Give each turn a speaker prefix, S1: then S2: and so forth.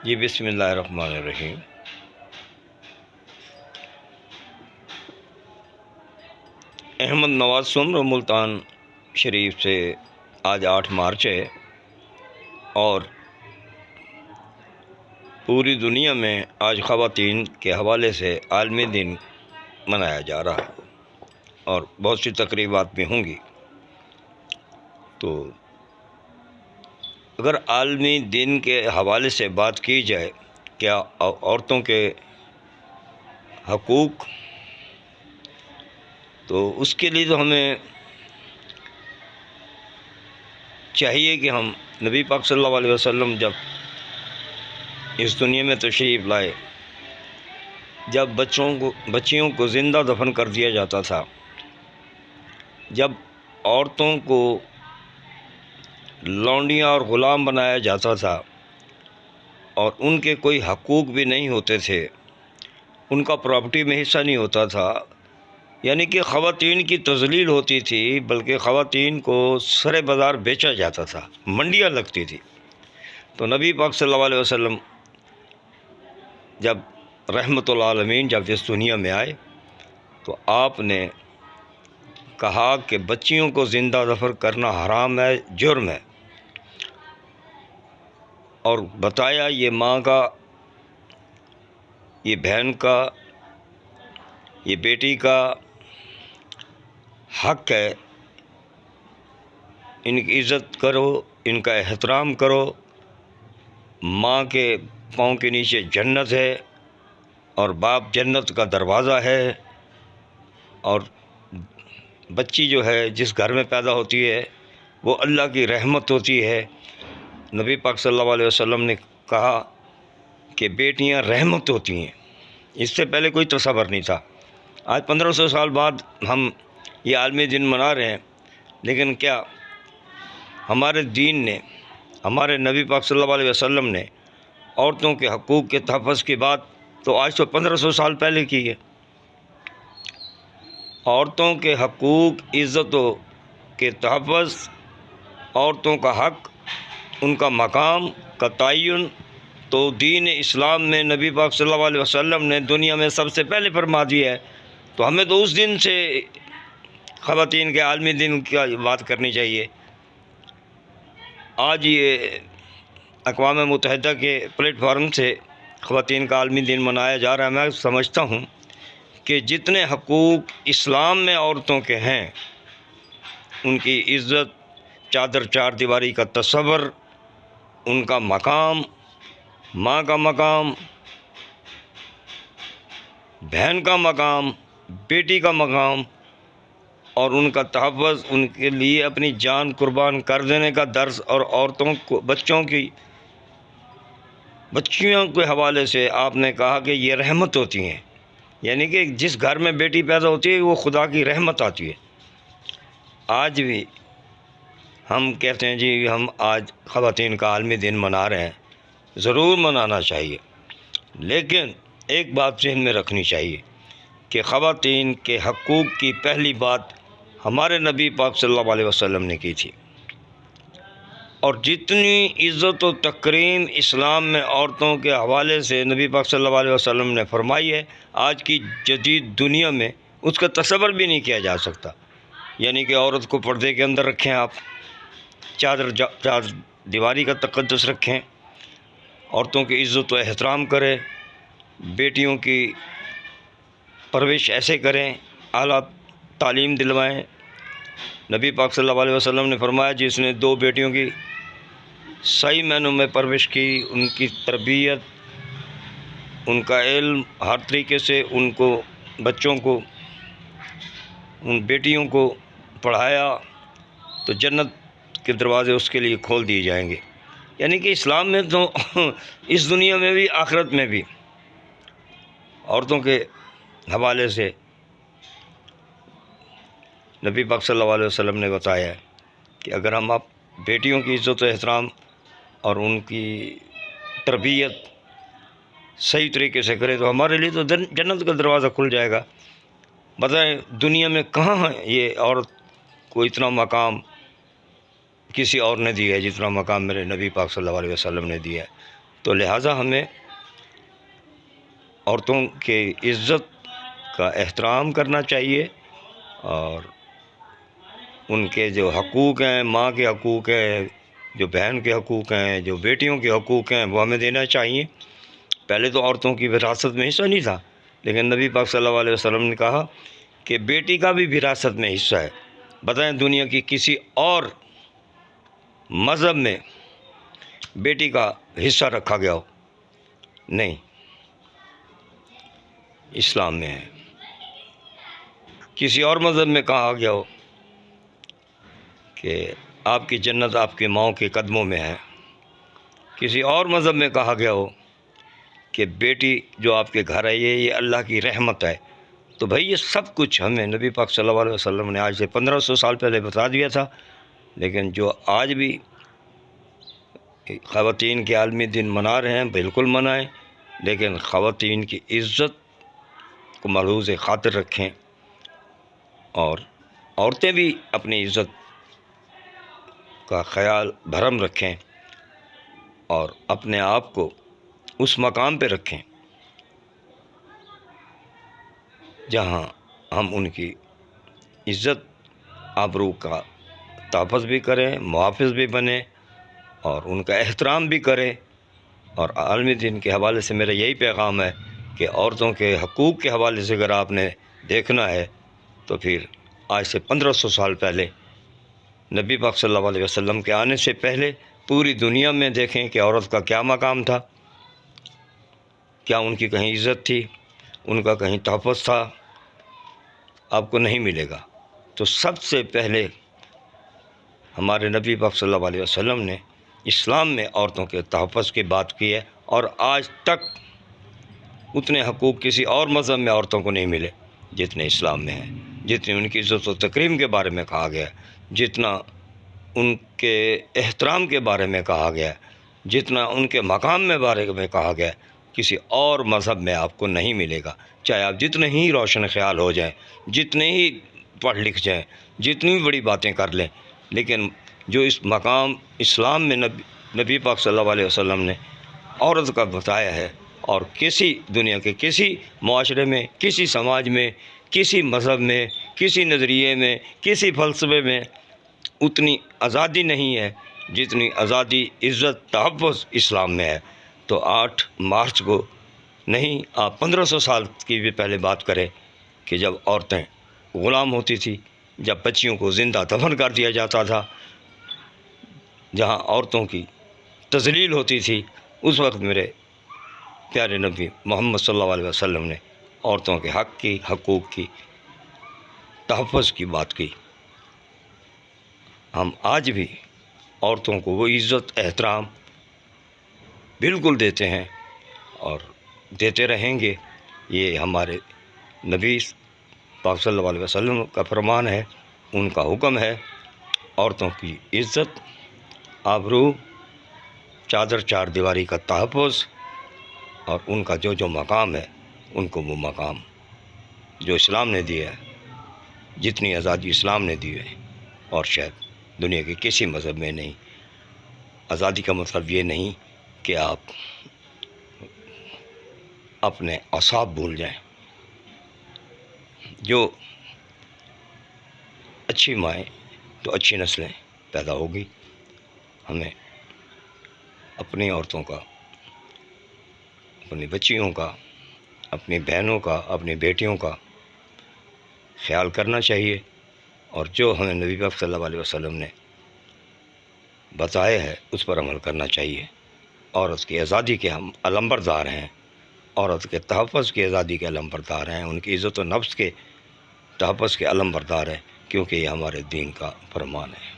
S1: جی بسم اللہ الرحمن الرحیم۔ احمد نواز سمر ملتان شریف سے آج 8 مارچ ہے اور پوری دنیا میں آج خواتین کے حوالے سے عالمی دن منایا جا رہا ہے اور بہت سی تقریبات بھی ہوں گی۔ تو اگر عالمی دن کے حوالے سے بات کی جائے کیا عورتوں کے حقوق، تو اس کے لیے تو ہمیں چاہیے کہ ہم نبی پاک صلی اللہ علیہ وسلم جب اس دنیا میں تشریف لائے، جب بچیوں کو زندہ دفن کر دیا جاتا تھا، جب عورتوں کو لونڈیاں اور غلام بنایا جاتا تھا اور ان کے کوئی حقوق بھی نہیں ہوتے تھے، ان کا پراپرٹی میں حصہ نہیں ہوتا تھا، یعنی کہ خواتین کی تذلیل ہوتی تھی، بلکہ خواتین کو سرے بازار بیچا جاتا تھا، منڈیاں لگتی تھی۔ تو نبی پاک صلی اللہ علیہ وسلم جب رحمت العالمین جب اس دنیا میں آئے تو آپ نے کہا کہ بچیوں کو زندہ دفن کرنا حرام ہے، جرم ہے، اور بتایا یہ ماں کا، یہ بہن کا، یہ بیٹی کا حق ہے، ان کی عزت کرو، ان کا احترام کرو۔ ماں کے پاؤں کے نیچے جنت ہے اور باپ جنت کا دروازہ ہے، اور بچی جو ہے جس گھر میں پیدا ہوتی ہے وہ اللہ کی رحمت ہوتی ہے۔ نبی پاک صلی اللہ علیہ وسلم نے کہا کہ بیٹیاں رحمت ہوتی ہیں، اس سے پہلے کوئی تصور نہیں تھا۔ آج 1500 سال بعد ہم یہ عالمی دن منا رہے ہیں، لیکن کیا ہمارے دین نے، ہمارے نبی پاک صلی اللہ علیہ وسلم نے عورتوں کے حقوق کے تحفظ کی بات تو آج تو 1500 سال پہلے کی ہے۔ عورتوں کے حقوق، عزتوں کے تحفظ، عورتوں کا حق، ان کا مقام کا تعین تو دین اسلام میں نبی پاک صلی اللہ علیہ وسلم نے دنیا میں سب سے پہلے فرما دیا ہے۔ تو ہمیں تو اس دن سے خواتین کے عالمی دن کی بات کرنی چاہیے۔ آج یہ اقوام متحدہ کے پلیٹ فارم سے خواتین کا عالمی دن منایا جا رہا ہے۔ میں سمجھتا ہوں کہ جتنے حقوق اسلام میں عورتوں کے ہیں، ان کی عزت، چادر چار دیواری کا تصور، ان کا مقام، ماں کا مقام، بہن کا مقام، بیٹی کا مقام اور ان کا تحفظ، ان کے لیے اپنی جان قربان کر دینے کا درس، اور عورتوں کو، بچیوں کے حوالے سے آپ نے کہا کہ یہ رحمت ہوتی ہیں، یعنی کہ جس گھر میں بیٹی پیدا ہوتی ہے وہ خدا کی رحمت آتی ہے۔ آج بھی ہم کہتے ہیں جی ہم آج خواتین کا عالمی دن منا رہے ہیں، ضرور منانا چاہیے، لیکن ایک بات ذہن میں رکھنی چاہیے کہ خواتین کے حقوق کی پہلی بات ہمارے نبی پاک صلی اللہ علیہ وسلم نے کی تھی، اور جتنی عزت و تکریم اسلام میں عورتوں کے حوالے سے نبی پاک صلی اللہ علیہ وسلم نے فرمائی ہے، آج کی جدید دنیا میں اس کا تصور بھی نہیں کیا جا سکتا۔ یعنی کہ عورت کو پردے کے اندر رکھیں، آپ چادر دیواری کا تقدس رکھیں، عورتوں کی عزت و احترام کریں، بیٹیوں کی پرورش ایسے کریں، اعلیٰ تعلیم دلوائیں۔ نبی پاک صلی اللہ علیہ وسلم نے فرمایا جس نے 2 بیٹیوں کی صحیح معنوں میں پرورش کی، ان کی تربیت، ان کا علم، ہر طریقے سے ان کو، بچوں کو، ان بیٹیوں کو پڑھایا، تو جنت کے دروازے اس کے لیے کھول دیے جائیں گے۔ یعنی کہ اسلام میں تو اس دنیا میں بھی آخرت میں بھی عورتوں کے حوالے سے نبی پاک صلی اللہ علیہ وسلم نے بتایا ہے کہ اگر ہم بیٹیوں کی عزت و احترام اور ان کی تربیت صحیح طریقے سے کریں تو ہمارے لیے تو جنت کا دروازہ کھل جائے گا۔ بتائیں دنیا میں کہاں ہے یہ عورت کو اتنا مقام کسی اور نے دیا ہے جتنا مقام میرے نبی پاک صلی اللہ علیہ وسلم نے دیا ہے۔ تو لہٰذا ہمیں عورتوں کے عزت کا احترام کرنا چاہیے، اور ان کے جو حقوق ہیں، ماں کے حقوق ہیں، جو بہن کے حقوق ہیں، جو بیٹیوں کے حقوق ہیں، وہ ہمیں دینا چاہیے۔ پہلے تو عورتوں کی وراثت میں حصہ نہیں تھا، لیکن نبی پاک صلی اللہ علیہ وسلم نے کہا کہ بیٹی کا بھی وراثت میں حصہ ہے۔ بتائیں دنیا کی کسی اور مذہب میں بیٹی کا حصہ رکھا گیا ہو؟ نہیں، اسلام میں ہے۔ کسی اور مذہب میں کہا گیا ہو کہ آپ کی جنت آپ کے ماؤں کے قدموں میں ہے، کسی اور مذہب میں کہا گیا ہو کہ بیٹی جو آپ کے گھر ہے یہ اللہ کی رحمت ہے، تو بھائی یہ سب کچھ ہمیں نبی پاک صلی اللہ علیہ وسلم نے آج سے 1500 سال پہلے بتا دیا تھا۔ لیکن جو آج بھی خواتین کے عالمی دن منا رہے ہیں، بالکل منائیں، لیکن خواتین کی عزت کو ملحوظ خاطر رکھیں، اور عورتیں بھی اپنی عزت کا خیال بھرم رکھیں، اور اپنے آپ کو اس مقام پہ رکھیں جہاں ہم ان کی عزت آبرو کا تحفظ بھی کریں، محافظ بھی بنیں، اور ان کا احترام بھی کریں۔ اور عالمی دن کے حوالے سے میرا یہی پیغام ہے کہ عورتوں کے حقوق کے حوالے سے اگر آپ نے دیکھنا ہے تو پھر آج سے 1500 سال پہلے نبی پاک صلی اللہ علیہ وسلم کے آنے سے پہلے پوری دنیا میں دیکھیں کہ عورت کا کیا مقام تھا، کیا ان کی کہیں عزت تھی، ان کا کہیں تحفظ تھا؟ آپ کو نہیں ملے گا۔ تو سب سے پہلے ہمارے نبی پاک صلی اللہ علیہ وسلم نے اسلام میں عورتوں کے تحفظ کی بات کی ہے، اور آج تک اتنے حقوق کسی اور مذہب میں عورتوں کو نہیں ملے جتنے اسلام میں ہیں، جتنی ان کی عزت و تکریم کے بارے میں کہا گیا ہے، جتنا ان کے احترام کے بارے میں کہا گیا ہے، جتنا ان کے مقام میں بارے میں کہا گیا ہے، کسی اور مذہب میں آپ کو نہیں ملے گا۔ چاہے آپ جتنے ہی روشن خیال ہو جائیں، جتنے ہی پڑھ لکھ جائیں، جتنی بڑی باتیں کر لیں، لیکن جو اس مقام اسلام میں نبی پاک صلی اللہ علیہ وسلم نے عورت کا بتایا ہے، اور کسی دنیا کے کسی معاشرے میں، کسی سماج میں، کسی مذہب میں، کسی نظریے میں، کسی فلسفے میں اتنی آزادی نہیں ہے جتنی آزادی، عزت، تحفظ اسلام میں ہے۔ تو 8 مارچ کو نہیں، آپ 1500 سال کی بھی پہلے بات کریں کہ جب عورتیں غلام ہوتی تھی، جب بچیوں کو زندہ دفن کر دیا جاتا تھا، جہاں عورتوں کی تذلیل ہوتی تھی، اس وقت میرے پیارے نبی محمد صلی اللہ علیہ وسلم نے عورتوں کے حق کی، حقوق کی، تحفظ کی بات کی۔ ہم آج بھی عورتوں کو وہ عزت، احترام بالکل دیتے ہیں اور دیتے رہیں گے۔ یہ ہمارے نبی پاک صلی اللہ علیہ وسلم کا فرمان ہے، ان کا حکم ہے۔ عورتوں کی عزت، آبرو، چادر چار دیواری کا تحفظ، اور ان کا جو مقام ہے، ان کو وہ مقام جو اسلام نے دیا ہے، جتنی آزادی اسلام نے دی ہے، اور شاید دنیا کے کسی مذہب میں نہیں۔ آزادی کا مطلب یہ نہیں کہ آپ اپنے اعصاب بھول جائیں۔ جو اچھی مائیں تو اچھی نسلیں پیدا ہوگی۔ ہمیں اپنی عورتوں کا، اپنی بچیوں کا، اپنی بہنوں کا، اپنی بیٹیوں کا خیال کرنا چاہیے، اور جو ہمیں نبی پاک صلی اللہ علیہ وسلم نے بتایا ہے اس پر عمل کرنا چاہیے۔ عورت کی آزادی کے ہم علمبردار ہیں، عورت کے تحفظ کی آزادی کے علمبردار ہیں، ان کی عزت و نفس کے تحفظ کے علمبردار ہیں، کیونکہ یہ ہمارے دین کا فرمان ہے۔